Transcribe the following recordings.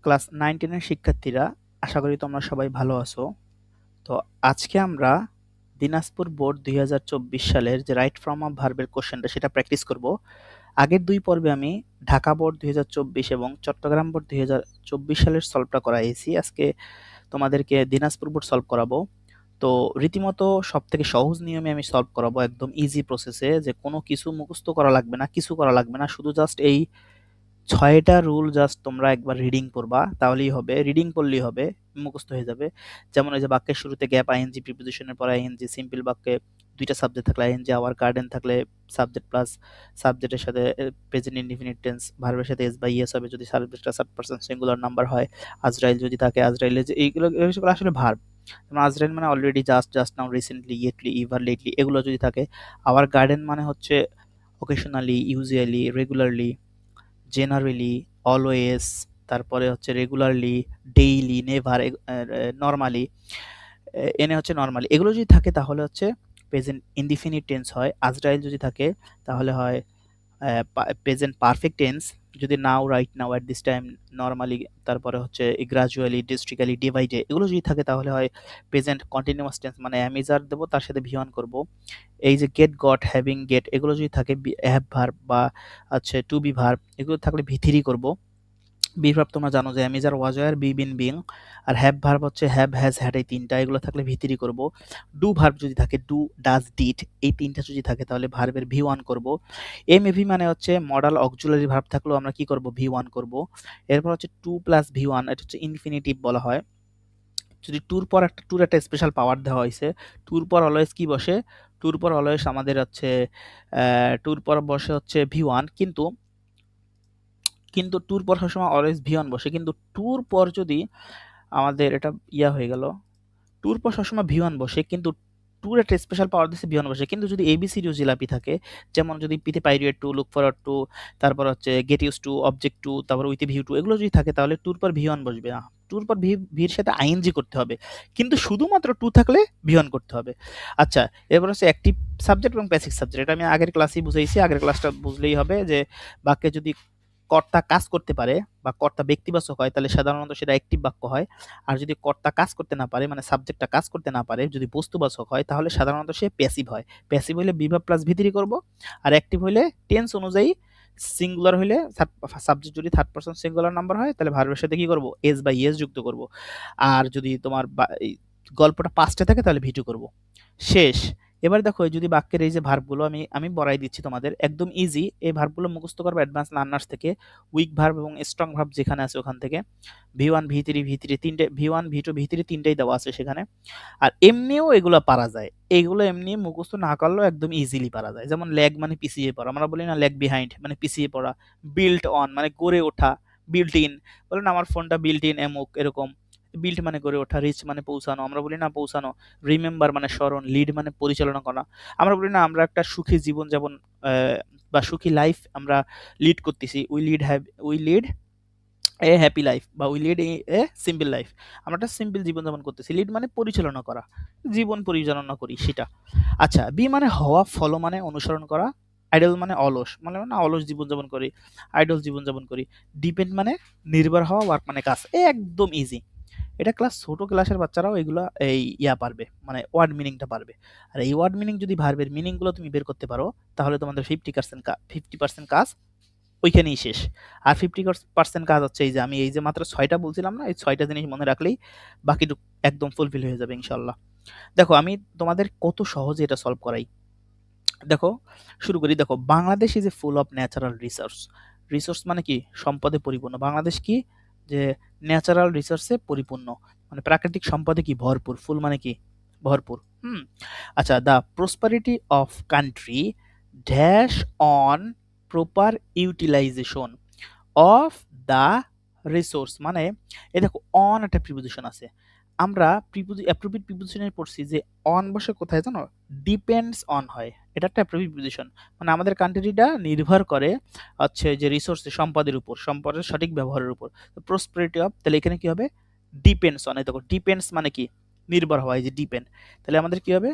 Class 9-10 এর শিক্ষার্থীরা, আশা করি তোমরা সবাই ভালো আছো। তো আজকে আমরা দিনাজপুর বোর্ড 2024 সালের যে রাইট ফর্ম অফ ভার্বের কোশ্চেনটা সেটা প্র্যাকটিস করব। আগের দুই পর্বে আমি ঢাকা বোর্ড 2024 এবং চট্টগ্রাম বোর্ড 2024 সালের সলভটা করাইছি। আজকে তোমাদেরকে দিনাজপুর বোর্ড সলভ করাবো। তো রীতিমতো সবথেকে সহজ নিয়মে আমি সলভ করাবো, একদম ইজি প্রসেসে, যে কোনো কিছু মুখস্থ করা লাগবে না, কিছু করা লাগবে না, শুধু জাস্ট এই 6টা রুল জাস্ট তোমরা একবার রিডিং করবা, তাহলেই হবে। রিডিং করলেই হবে, মুখস্থ হয়ে যাবে। যেমন এই যে বাক্যের শুরুতে গ্যাপ আইএনজি, প্রিপোজিশনের পরে আইএনজি, সিম্পল বাক্যে দুইটা সাবজেক্ট থাকলে আইএনজি, আওয়ার গার্ডেন থাকলে সাবজেক্ট প্লাস সাবজেক্টের সাথে প্রেজেন্ট ইনডিফিনিট টেন্স ভার্বের সাথে এস বা ইয়েস হবে যদি সাবজেক্টটা থার্ড পারসন সিঙ্গুলার নাম্বার হয়। আজরাইল যদি থাকে, আজরাইলের যে এইগুলো আসলে ভার্ব। যেমন আজরাইল মানে already, just, just now, recently, ইয়েটলি, ইভার, লেটলি, এগুলো যদি থাকে। আওয়ার গার্ডেন মানে হচ্ছে occasionally, usually, regularly, generally, always, তারপরে হচ্ছে রেগুলারলি, ডেইলি, নেভার, নরমালি, এনে হচ্ছে নরমালি। এগুলো যদি থাকে তাহলে হচ্ছে প্রেজেন্ট ইনডিফিনিট টেন্স হয়। আজরাইল যদি থাকে তাহলে হয় প্রেজেন্ট পারফেক্ট টেন্স। যদি now, right now, at this time, normally, তারপরে হচ্ছে গ্রাজুয়ালি, ডিস্ট্রিক্টালি, ডে বাই ডে, এগুলো যদি থাকে তাহলে হয় প্রেজেন্ট কন্টিনিউয়াস টেন্স, মানে অ্যামিজার দেবো, তার সাথে ভি ওয়ান করবো। এই যে গেট, গট, হ্যাভিং, গেট, এগুলো যদি থাকে হ্যাভ ভার্ব বা হচ্ছে টু বি ভার্ব, এগুলো থাকলে ভি থ্রি করবো। বি ভার্ব তোমরা জানো যে am is are, was, were, be, been, being. আর হ্যাভ ভার্ব হচ্ছে হ্যাভ, হ্যাজ, হ্যাড, এই তিনটা, এগুলো থাকলে ভি থ্রি করবো। ডু ভার্ব যদি থাকে, ডু, ডাজ, ডিড, এই তিনটা যদি থাকে তাহলে ভার্বের ভি ওয়ান করবো। এম এভি মানে হচ্ছে মডাল অক্সিলারি ভার্ব থাকলেও আমরা কি করব, ভি ওয়ান করবো। এরপর হচ্ছে টু প্লাস ভি ওয়ান, এটা হচ্ছে ইনফিনিটিভ বলা হয়। যদি টুর একটা স্পেশাল পাওয়ার দেওয়া হয়েছে, টুর পর অলওয়েজ কি বসে, টুর পর অলওয়েজ আমাদের হচ্ছে টুর পর বসে হচ্ছে ভি ওয়ান, কিন্তু কিন্তু টুর পর সবসময় অলওয়েজ ভি ওয়ান বসে, কিন্তু টুর পর যদি আমাদের এটা ইয়া হয়ে গেল, টুর পর সবসময় ভি ওয়ান বসে, কিন্তু টুর একটা স্পেশাল পাওয়ার দিচ্ছে ভি ওয়ান বসে, কিন্তু যদি এবিসিডি ও জিলাপি থাকে, যেমন যদি পিতে পাইরিয়েট টু, লুক ফরওয়ার্ড টু, তারপর হচ্ছে get use to, object to, তারপর উইথ ভিউ টু, এগুলো যদি থাকে তাহলে টুর পর ভি ওয়ান বসবে না। টুর পর ভির সাথে আইএনজি করতে হবে, কিন্তু শুধুমাত্র টু থাকলে ভি ওয়ান করতে হবে। আচ্ছা, এরপর হচ্ছে অ্যাক্টিভ সাবজেক্ট এবং প্যাসিভ সাবজেক্ট। এটা আমি আগের ক্লাসেই বুঝাইছি, আগের ক্লাসটা বুঝলেই হবে যে বাক্যে যদি কর্তা কাজ করতে পারে বা কর্তা ব্যক্তিবাচক হয় তাহলে সাধারণত সেটা অ্যাক্টিভ বাক্য হয়। আর যদি কর্তা কাজ করতে না পারে, মানে সাবজেক্টটা কাজ করতে না পারে, যদি বস্তুবাচক হয় তাহলে সাধারণত সে প্যাসিভ হয়। প্যাসিভ হলে বিভাব প্লাস ভিতরি করব, আর অ্যাক্টিভ হলে টেন্স অনুযায়ী সিঙ্গুলার হলে, সাবজেক্ট যদি থার্ড পারসন সিঙ্গুলার নাম্বার হয় তাহলে ভার্বের সাথে কি করব, এস বা ইয়েস যুক্ত করব। আর যদি তোমার এই গল্পটা পাস্টে থাকে তাহলে ভিটু করব। শেষ। এবার দেখো, যদি বাক্যের এই যে ভার্বগুলো আমি আমি বড়াই দিচ্ছি তোমাদের, একদম ইজি। এই ভার্বগুলো মুখস্থ করবে অ্যাডভান্স লার্নার্স থেকে। উইক ভার্ব এবং স্ট্রং ভার্ব যেখানে আছে ওখান থেকে V one, V three, V three তিনটে, V one, V two, V three তিনটেই দেওয়া আছে সেখানে। আর এমনিও এগুলো পারা যায়, এইগুলো এমনি মুখস্থ না করলেও একদম ইজিলি পারা যায়। যেমন ল্যাগ মানে পিছিয়ে পড়া, আমরা বলি না ল্যাগ বিহাইন্ড মানে পিছিয়ে পড়া। বিল্ট অন মানে গড়ে ওঠা। বিল্ট ইন, বলেন আমার ফোনটা বিল্ট ইন এমুক, এরকম। বিল্ট মানে গড়ে ওঠা, রিচ মানে পৌঁছানো, আমরা বলি না পৌঁছানো। রিমেম্বার মানে স্মরণ, লিড মানে পরিচালনা করা। আমরা বলি না আমরা একটা সুখী জীবন যাপন বা সুখী লাইফ আমরা লিড করতেছি, we lead a happy life, বা we lead a simple life. আমরা একটা সিম্পল জীবনযাপন করতেছি। লিড মানে পরিচালনা করা, জীবন পরিচালনা করি সেটা। আচ্ছা, বি মানে হওয়া, ফলো মানে অনুসরণ করা, আইডল মানে অলস, মানে না অলস জীবনযাপন করি, আইডল জীবনযাপন করি। ডিপেন্ড মানে নির্ভর হওয়া, ওয়ার্ক মানে কাজ। একদম ইজি। এটা ছোট ক্লাসের বাচ্চারাও এগুলা এই পারবে, মানে ওয়ার্ড মিনিংটা পারবে। আর এই ওয়ার্ড মিনিং যদি ভার্বের মিনিংগুলো তুমি বের করতে পারো তাহলে তোমাদের 50% কাজ ওইখানেই শেষ। আর 50% কাজ হচ্ছে এই যে আমি এই যে মাত্র 6টা বলছিলাম না, এই 6টা জিনিস মনে রাখলেই বাকিটুকু একদম ফুলফিল হয়ে যাবে ইনশাল্লাহ। দেখো আমি তোমাদের কত সহজে এটা সলভ করাই। দেখো, শুরু করি। দেখো, Bangladesh is a full of natural resource. Resource মানে কি, সম্পদে পরিপূর্ণ। বাংলাদেশ কি, যে ন্যাচারাল রিসোর্সে পরিপূর্ণ, মানে প্রাকৃতিক সম্পদে কি ভরপুর। ফুল মানে কি, ভরপুর। আচ্ছা, the prosperity of country dash on proper utilisation of the resource, মানে এই দেখো অন একটা প্রিপোজিশন আছে। আমরা অ্যাপ্রোপ্রিয়েট প্রিপোজিশনে পড়ছি যে অন বসে কোথায় জানো, ডিপেন্ডস অন হয়। এটা একটা অ্যাপ্রোপ্রিয়েট প্রিপোজিশন, মানে আমাদের কান্ট্রিটা নির্ভর করে হচ্ছে যে রিসোর্স, সম্পদের উপর, সম্পদের সঠিক ব্যবহারের উপর। প্রসপারিটি অফ, তাহলে এখানে কি হবে, ডিপেন্ডস অন। এই দেখো ডিপেন্ডস মানে কি, নির্ভর হওয়া, এই যে ডিপেন্ড, তাহলে আমাদের কি হবে,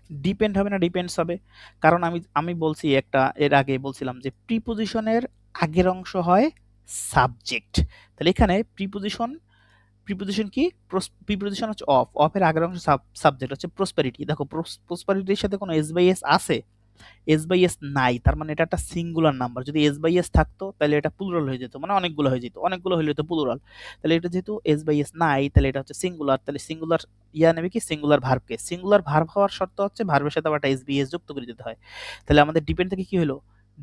ডিপেন্ড হবে না ডিপেন্ডস হবে। কারণ আমি আমি বলছি একটা, এর আগে বলছিলাম যে প্রিপোজিশনের আগের অংশ হয় সাবজেক্ট। তাহলে এখানে প্রিপোজিশন কি? প্রিপোজিশন হচ্ছে অফ এর আগের অংশ সাবজেক্ট হচ্ছে প্রসপেরিটি। দেখো প্রসপেরিটির সাথে কোনো এস বাই এস আছে? এস বাই এস নাই, তার মানে এটা একটা সিঙ্গুলার নাম্বার। যদি এস বাই এস থাকতো তাহলে এটা প্লুরাল হয়ে যেত, মানে অনেকগুলো হয়ে যেত, অনেকগুলো হলে তো প্লুরাল। তাহলে এটা যেহেতু এস বাই এস নাই, তাহলে এটা হচ্ছে সিঙ্গুলার। তাহলে সিঙ্গুলার নেবে কি? সিঙ্গুলার ভার্বকে। সিঙ্গুলার ভার্ব হওয়ার শর্ত হচ্ছে ভার্বের সাথে আবার একটা এস বি এস যুক্ত করে দিতে হয়। তাহলে আমাদের ডিপেন্ড থেকে কি হলো?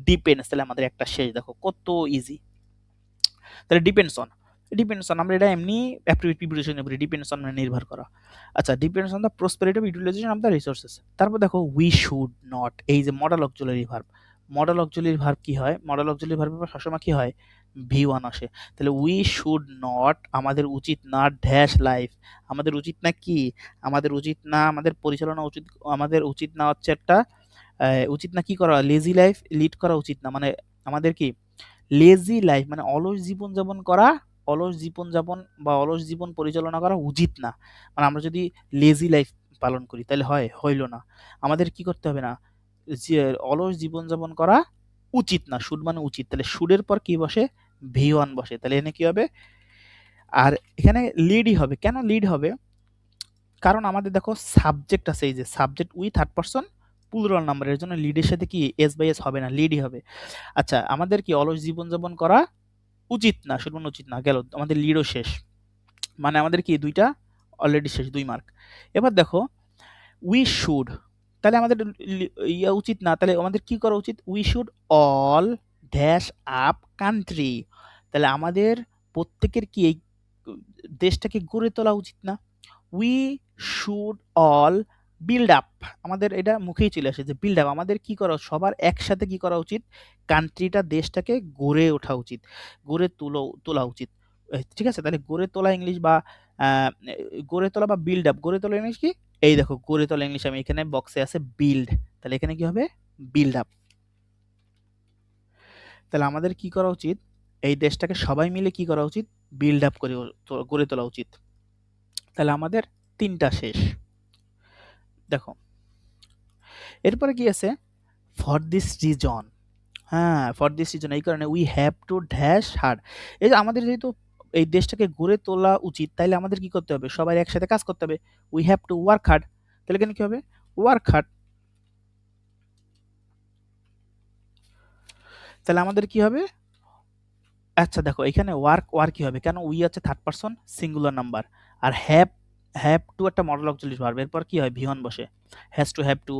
ডিপেন্ডস। তাহলে আমাদের একটা শেষ, দেখো কত ইজি। তাহলে ডিপেন্ডস অন আমরা এটা এমনি অ্যাপ্টিভিটি প্রিপোজিশনের উপরে ডিপেন্ডস অন মানে নির্ভর করা। আচ্ছা, depends on the prosperity utilization of the resources. তারপর দেখো উই শুড নট, এই যে modal auxiliary verb. Modal auxiliary verb কি হয়? মডেল অক্সিলারি ভার্বের পর সবসময় কি হয়? ভি ওয়ান আসে। তাহলে উই শুড নট, আমাদের উচিত না, ড্যাশ লাইফ, আমাদের উচিত না কি? আমাদের উচিত না, আমাদের পরিচালনা উচিত, আমাদের উচিত না হচ্ছে একটা উচিত না কি করা? লেজি লাইফ লিড করা উচিত না, মানে আমাদের কি? লেজি লাইফ মানে অলস জীবন যাপন করা, অলস জীবন যাপন বা অলস জীবন পরিচালনা করা উচিত না। মানে আমরা যদি লেজি লাইফ পালন করি তাহলে হইল না। আমাদের কি করতে হবে না? যে অলস জীবন যাপন করা উচিত না। শুড মানে উচিত, তাহলে শুডের পর কি বসে? ভি ওয়ান বসে। তাহলে এখানে কি হবে? আর এখানে লিডই হবে। কেন লিড হবে? কারণ আমাদের দেখো সাবজেক্ট আছে, এই যে subject we third person plural number, এর জন্য লিডের সাথে কি এস বাই এস হবে না, লিডই হবে। আচ্ছা, আমাদের কি অলস জীবনযাপন করা উচিত না, শুধু উচিত না গেল, আমাদের লিডও শেষ, মানে আমাদের কি দুইটা অলরেডি শেষ, 2 মার্ক। এবার দেখো উই শুড, তাহলে আমাদের ইয়া উচিত না, তাহলে আমাদের কি করা উচিত? We should all dash up country, তাহলে আমাদের প্রত্যেকের কি এই দেশটাকে গড়ে তোলা উচিত না? We should all build up, আমাদের এটা মুখেই চলে আসে যে বিল্ড আপ, আমাদের কি করা, সবার একসাথে কি করা উচিত? কান্ট্রিটা, দেশটাকে গড়ে ওঠা উচিত, গড়ে তোলা উচিত। ঠিক আছে, তাহলে গড়ে তোলা ইংলিশ বা গড়ে তোলা বা বিল্ড আপ, গড়ে তোলা ইংলিশ কি? এই দেখো গড়ে তোলা ইংলিশ আমি এখানে বক্সে আছে বিল্ড, তাহলে এখানে কি হবে? Build up. তাহলে আমাদের কি করা উচিত? এই দেশটাকে সবাই মিলে কি করা উচিত? বিল্ড আপ করে গড়ে তোলা উচিত। তাহলে আমাদের 3টা শেষ। দেখো এরপরে কি আছে? ফর দিস রিজন, হ্যাঁ ফর দিস রিজন, এই কারণে we have to dash hard, এই যে আমাদের যেহেতু এই দেশটাকে গড়ে তোলা উচিত, তাইলে আমাদের কি করতে হবে? সবাই একসাথে কাজ করতে হবে। We have to work hard, তাহলে এখানে কি হবে? Work hard. তাহলে আমাদের কি হবে? আচ্ছা দেখো এখানে ওয়ার্ক কি হবে? কেন? উই আছে থার্ড পারসন সিঙ্গুলার নাম্বার, আর হ্যাভ টু একটা মডেল অক্সিলারি ভার্ব, এরপর কি হয়? ভি ওয়ান বসে, হ্যাভ টু।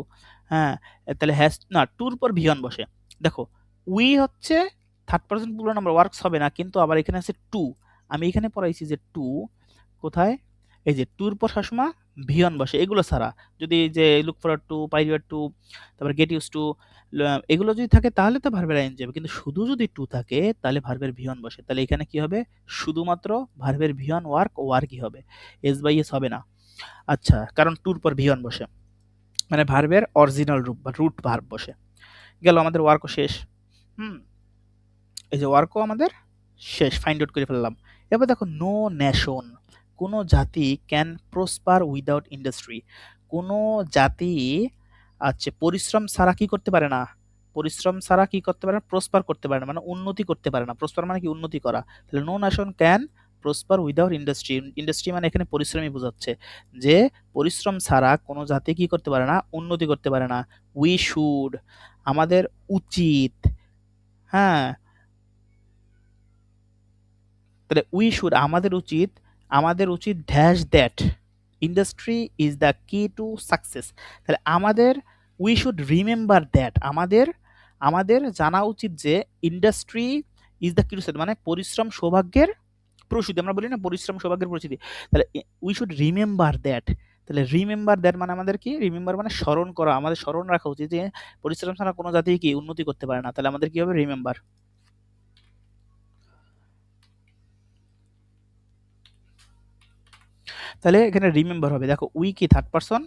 হ্যাঁ, তাহলে হ্যাজ না, টুর পর ভি ওয়ান বসে। দেখো উই হচ্ছে third person plural number, works হবে না, কিন্তু আবার এখানে আছে টু। আমি এখানে পড়াইছি যে টু কোথায়? এই যে টুর পর সবসময় ভি ওয়ান বসে, এগুলো ছাড়া যদি এই যে লুক ফরওয়ার্ড টু, পাইরিয়ড টু, তারপর গেট ইউজ টু, এগুলো যদি থাকে তাহলে তো ভার্বের আইএনজি হবে, কিন্তু শুধু যদি টু থাকে তাহলে ভার্বের ভি ওয়ান বসে। তাহলে এখানে কি হবে? শুধুমাত্র ভার্বের ভি ওয়ান ওয়ার্কই হবে, এস বাই এস হবে না। আচ্ছা, কারণ টুর পর ভি ওয়ান বসে, মানে ভার্বের অরিজিনাল রূপ বা রুট ভার্ব বসে। গেল আমাদের ওয়ার্কও শেষ। হুম, এই যে ওয়ার্কও আমাদের শেষ, ফাইন্ড আউট করে ফেললাম। এবার দেখো নো নেশন, কোনো জাতি ক্যান প্রসপার উইদাউট ইন্ডাস্ট্রি, কোনো জাতি আচ্ছা পরিশ্রম ছাড়া কি করতে পারে না? পরিশ্রম ছাড়া কি করতে পারে না? প্রসপার করতে পারে না, মানে উন্নতি করতে পারে না। প্রসপার মানে কি? উন্নতি করা। তাহলে no nation can prosper without industry, industry মানে এখানে পরিশ্রমই বোঝাচ্ছে, যে পরিশ্রম ছাড়া কোনো জাতি কি করতে পারে না? উন্নতি করতে পারে না। উই শুড, আমাদের উচিত, হ্যাঁ, তাহলে উই শুড আমাদের উচিত dash that industry is the কি টু সাকসেস, তাহলে আমাদের উই শুড রিমেম্বার দ্যাট, আমাদের জানা উচিত যে ইন্ডাস্ট্রি ইজ দ্য কি টু মানে পরিশ্রম সৌভাগ্যের প্রসূতি, আমরা বলি না পরিশ্রম সৌভাগ্যের প্রসূতি, তাহলে উই শুড রিমেম্বার দ্যাট। তাহলে রিমেম্বার দ্যাট মানে আমাদের কি? রিমেম্বার মানে স্মরণ করা, আমাদের স্মরণ রাখা উচিত যে পরিশ্রম ছাড়া কোনো জাতি কি উন্নতি করতে পারে না। তাহলে আমাদের কি হবে? রিমেম্বার। তাহলে এখানে রিমেম্বার হবে। দেখো উই কি? থার্ড পারসন,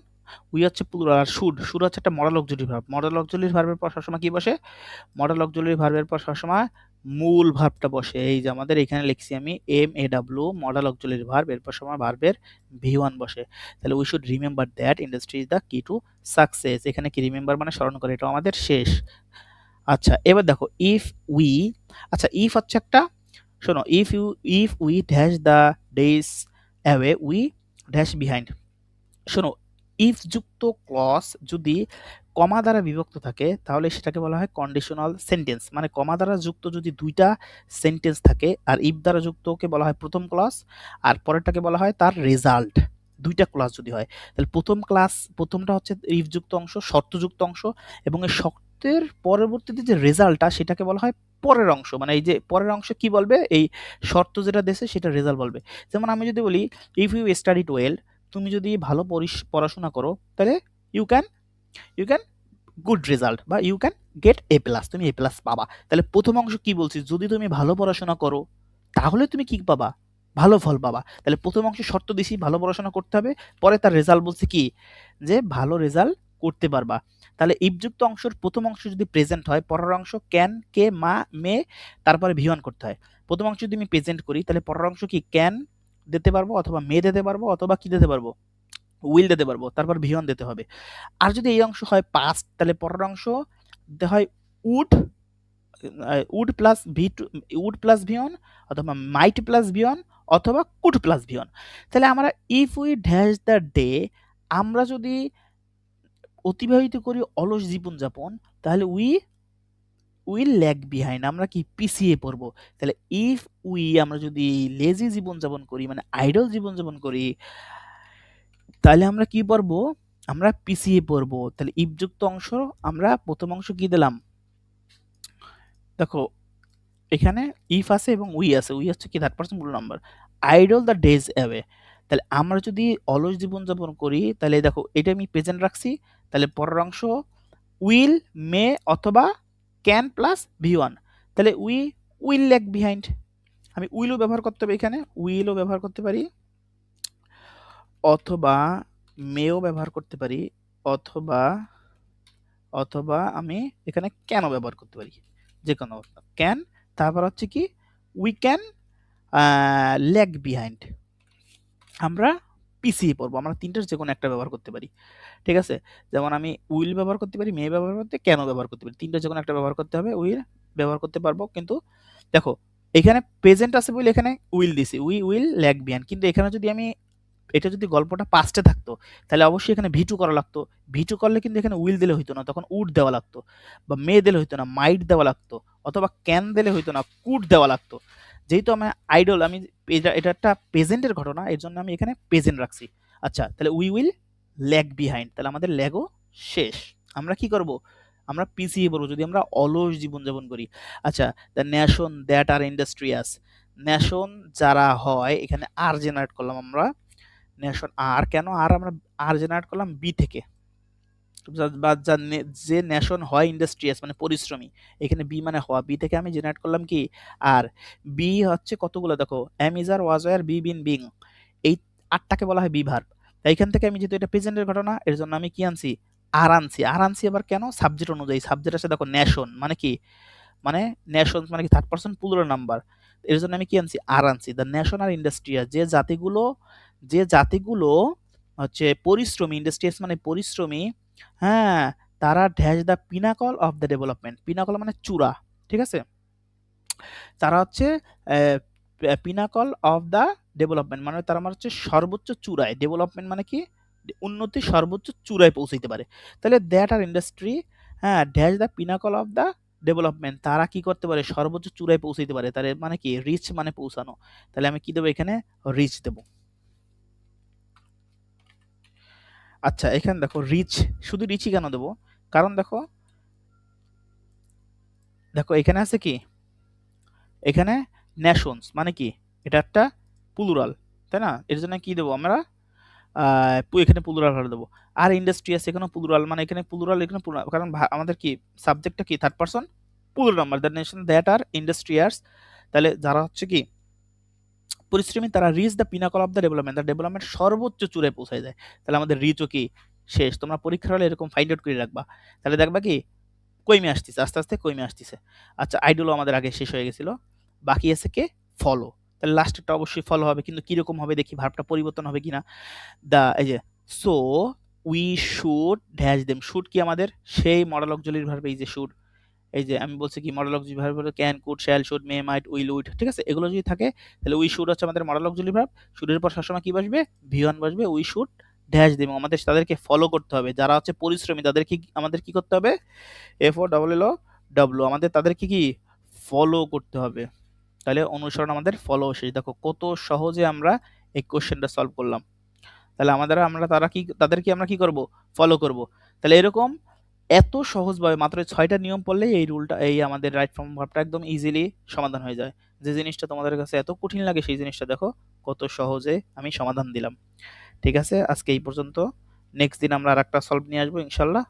উই হচ্ছে প্লুরাল, আর শুড হচ্ছে একটা modal auxiliary verb. Modal auxiliary ভার্বের পর সবসময় কি বসে? মডেল অক্সিলারি ভার্বের পর সবসময় মূল ভার্বটা বসে। এই যে আমাদের এখানে লিখছি আমি MAW মডেল অক্সিলারি ভার্ব, এরপর সময় ভার্বের V1 বসে। তাহলে we should remember that industry is the কি টু সাকসেস, এখানে কি রিমেম্বার মানে স্মরণ করে, এটা আমাদের শেষ। আচ্ছা এবার দেখো ইফ উই, আচ্ছা ইফ হচ্ছে একটা, শোনো, if we dash the days away we dash behind. শোনো, ইফ যুক্ত ক্লজ যদি কমা দ্বারা বিভক্ত থাকে তাহলে সেটাকে বলা হয় কন্ডিশনাল সেন্টেন্স, মানে কমা দ্বারা যুক্ত যদি দুইটা সেন্টেন্স থাকে আর ইফ দ্বারা যুক্তকে বলা হয় প্রথম ক্লজ আর পরেরটাকে বলা হয় তার রেজাল্ট। দুইটা ক্লাস যদি হয় তাহলে প্রথমটা হচ্ছে ইফ যুক্ত অংশ, শর্তযুক্ত অংশ, এবং এই শর্তের পরবর্তীতে যে রেজাল্টটা সেটাকে বলা হয় পরের অংশ। মানে এই যে পরের অংশ কি বলবে, এই শর্ত যেটা দেশে সেটা রেজাল্ট বলবে। যেমন আমি যদি বলি ইফ ইউ স্টাডিড ওয়েল, তুমি যদি ভালো পড়াশোনা করো তাহলে you can you can good result বা you can get A plus, তুমি এ প্লাস পাবা। তাহলে প্রথম অংশ কি বলছি, যদি তুমি ভালো পড়াশোনা করো তাহলে তুমি কি পাবা, ভালো ফল পাবা। তাহলে প্রথম অংশে শর্ত দিছি ভালো পড়াশোনা করতে হবে, পরে তার রেজাল্ট বলছে কি যে ভালো রেজাল্ট করতে পারবা। তাহলে ইফযুক্ত অংশের প্রথম অংশ যদি প্রেজেন্ট হয়, পরের অংশ ক্যান, কে, মা, মে, তারপরে ভি ওয়ান করতে হয়। প্রথম অংশ যদি আমি প্রেজেন্ট করি তাহলে পরের অংশ কি ক্যান দিতে পারবো অথবা মে দিতে পারবো অথবা কি দিতে পারবো, উইল দিতে পারবো, তারপর ভি ওয়ান দিতে হবে। আর যদি এই অংশ হয় পাস্ট তাহলে পরের অংশ দিতে হয় would, would plus V two, would plus V one অথবা মাইট প্লাস ভি ওয়ান অথবা কুড প্লাস ভি ওয়ান। তাহলে আমরা if we dash the day, আমরা যদি অতিবাহিত করি অলস জীবনযাপন তাহলে উইল ল্যাগ বিহাইন্ড, আমরা কি পিছিয়ে পড়বো। তাহলে ইফ উই, আমরা যদি লেজি জীবনযাপন করি মানে আইডল জীবনযাপন করি তাহলে আমরা কি পড়বো, আমরা পিছিয়ে পড়বো। তাহলে ইফযুক্ত অংশ আমরা প্রথম অংশ কি দিলাম, দেখো এখানে ইফ আছে এবং উই আছে, উই হচ্ছে কি third person plural number, idle the days away. তাহলে আমরা যদি অলস জীবনযাপন করি তাহলে দেখো এটা আমি প্রেজেন্ট রাখছি, তাহলে পরের অংশ উইল, মে অথবা ক্যান প্লাস ভি ওয়ান। তাহলে উইল ল্যাগ বিহাইন্ড, আমি উইলও ব্যবহার করতে পারি, এখানে উইলও ব্যবহার করতে পারি অথবা মেও ব্যবহার করতে পারি অথবা অথবা আমি এখানে ক্যানও ব্যবহার করতে পারি, যে কোনো ক্যান। তারপর হচ্ছে কি উই ক্যান ল্যাগ বিহাইন্ড, আমরা পিছিয়ে পড়বো, আমরা তিনটার যে কোনো একটা ব্যবহার করতে পারি। ঠিক আছে, যেমন আমি উইল ব্যবহার করতে পারি, মে ব্যবহার করতে, ক্যানও ব্যবহার করতে পারি, তিনটা যে কোনো একটা ব্যবহার করতে হবে, উইল ব্যবহার করতে পারবো। কিন্তু দেখো এখানে প্রেজেন্ট আছে বলে এখানে উইল দিছি, উইল ল্যাগ বিহাইন্ড, কিন্তু এখানে যদি আমি এটা যদি গল্পটা পাস্টে থাকতো তাহলে অবশ্যই এখানে ভিটু করা লাগতো, ভিটু করলে কিন্তু এখানে উইল দিলে হইতো না, তখন উড দেওয়া লাগতো, বা মে দিলে হইতো না, মাইট দেওয়া লাগতো, অথবা ক্যান দিলে হইতো না, কুড দেওয়া লাগতো। যেহেতু আমি আইডল, আমি এটা একটা প্রেজেন্টের ঘটনা, এর জন্য আমি এখানে প্রেজেন্ট রাখছি। আচ্ছা তাহলে উই উইল ল্যাগ বিহাইন্ড, তাহলে আমাদের ল্যাগও শেষ, আমরা কি করব, আমরা পিছিয়ে পড়বো যদি আমরা অলস জীবনযাপন করি। আচ্ছা, the nation that R industrious, nation যারা হয়, এখানে আর জেনারেট করলাম আমরা, নেশন আর, কেন আর আমরা আর জেনারেট করলাম বি থেকে, বা যে নেশন হয় ইন্ডাস্ট্রিয়াস মানে পরিশ্রমী, এখানে বি মানে হওয়া, বি থেকে আমি জেনারেট করলাম কি আর। বি হচ্ছে কতগুলো দেখো, am is are, was are, be been being, এই আটটাকে বলা হয় বি ভার্ব। এইখান থেকে আমি যেহেতু এটা প্রেজেন্টের ঘটনা এর জন্য আমি কি আনছি, আর আনছি। আর আনছি আবার কেন, সাবজেক্ট অনুযায়ী, সাবজেক্ট আছে দেখো নেশন মানে কি, মানে নেশন মানে কি থার্ড পারসন প্লুরাল নাম্বার, এর জন্য আমি কি আনছি, আর আনছি। দ্য নেশন আর ইন্ডাস্ট্রিয়াস, যে জাতিগুলো হচ্ছে পরিশ্রমী, ইন্ডাস্ট্রিয়াস মানে পরিশ্রমী, হ্যাঁ, তারা dash the pinnacle of the development, pinnacle মানে চূড়া, ঠিক আছে, তারা হচ্ছে পিনাকল অফ দ্য ডেভেলপমেন্ট মানে তারা আমার হচ্ছে সর্বোচ্চ চূড়ায়, ডেভেলপমেন্ট মানে কি উন্নতি, সর্বোচ্চ চূড়ায় পৌঁছাইতে পারে। তাহলে দ্যাট আর ইন্ডাস্ট্রি, হ্যাঁ, dash the pinnacle of the development, তারা কি করতে পারে, সর্বোচ্চ চূড়ায় পৌঁছাইতে পারে, তার মানে কি রিচ মানে পৌঁছানো। তাহলে আমি কি দেবো এখানে, রিচ দেবো। আচ্ছা এখানে দেখো রিচ, শুধু রিচই কেন দেবো, কারণ দেখো দেখো এখানে আছে কি, এখানে নেশনস মানে কি, এটা একটা প্লুরাল, তাই না, এর জন্য কি দেবো আমরা, এখানে প্লুরাল ভাবে দেবো। আর ইন্ডাস্ট্রিয়াস এখানে প্লুরাল, মানে এখানে প্লুরাল, এখানে প্লুরাল, কারণ আমাদের কি সাবজেক্টটা কি third person plural number, the nation that R industrious, তাহলে যারা হচ্ছে কি পরিশ্রমী তারা reach the pinnacle of the development, the development সর্বোচ্চ চূড়ায় পৌঁছায় যায়। তাহলে আমাদের রিচও কি শেষ, তোমরা পরীক্ষার হলে এরকম ফাইন্ড আউট করে রাখবা, তাহলে দেখবা কি কইমে আসতেছে, আস্তে আস্তে কইমে আসতেছে। আচ্ছা আইডলও আমাদের আগে শেষ হয়ে গেছিল, বাকি আছে কে, ফলো। তাহলে লাস্টেরটা অবশ্যই ফলো হবে, কিন্তু কিরকম হবে দেখি, ভার্বটা পরিবর্তন হবে কিনা। দা এই যে so we should dash them, should কি আমাদের সেই মডেল অক্সিলারি ভার্ব, এই যে শুড, এই যে আমি বলছি কি মডেল অক্সিলারি ভার্ব হলো can, could, shall, should, may, might, will, would, ঠিক আছে? এগুলো যদি থাকে তাহলে উই শুড হচ্ছে আমাদের মডেল অক্সিলারি ভার্ব। শুডের পর সবসময় কি বসবে? ভি1 বসবে। উই শুড ড্যাশ দিব, আমাদের তাদেরকে ফলো করতে হবে। যারা হচ্ছে পরিশ্রমী তাদেরকে আমাদের কি করতে হবে? FOLLOW, আমাদের তাদেরকে কি ফলো করতে হবে। তাহলে অনুসরণ আমাদের ফলো শেষ। দেখো কত সহজে আমরা এই কোশ্চেনটা সলভ করলাম। তাহলে তাদেরকে আমরা কি করব? ফলো করব। তাহলে এরকম এত সহজভাবে মাত্র 6টা নিয়ম পড়লেই এই আমাদের রাইট ফর্ম ভার্বটা একদম ইজিলি সমাধান হয়ে যায়। যে জিনিসটা তোমাদের কাছে এত কঠিন লাগে সেই জিনিসটা দেখো কত সহজে আমি সমাধান দিলাম। ঠিক আছে, আজকে এই পর্যন্ত। নেক্সট দিন আমরা আরেকটা সলভ নিয়ে আসবো ইনশাআল্লাহ।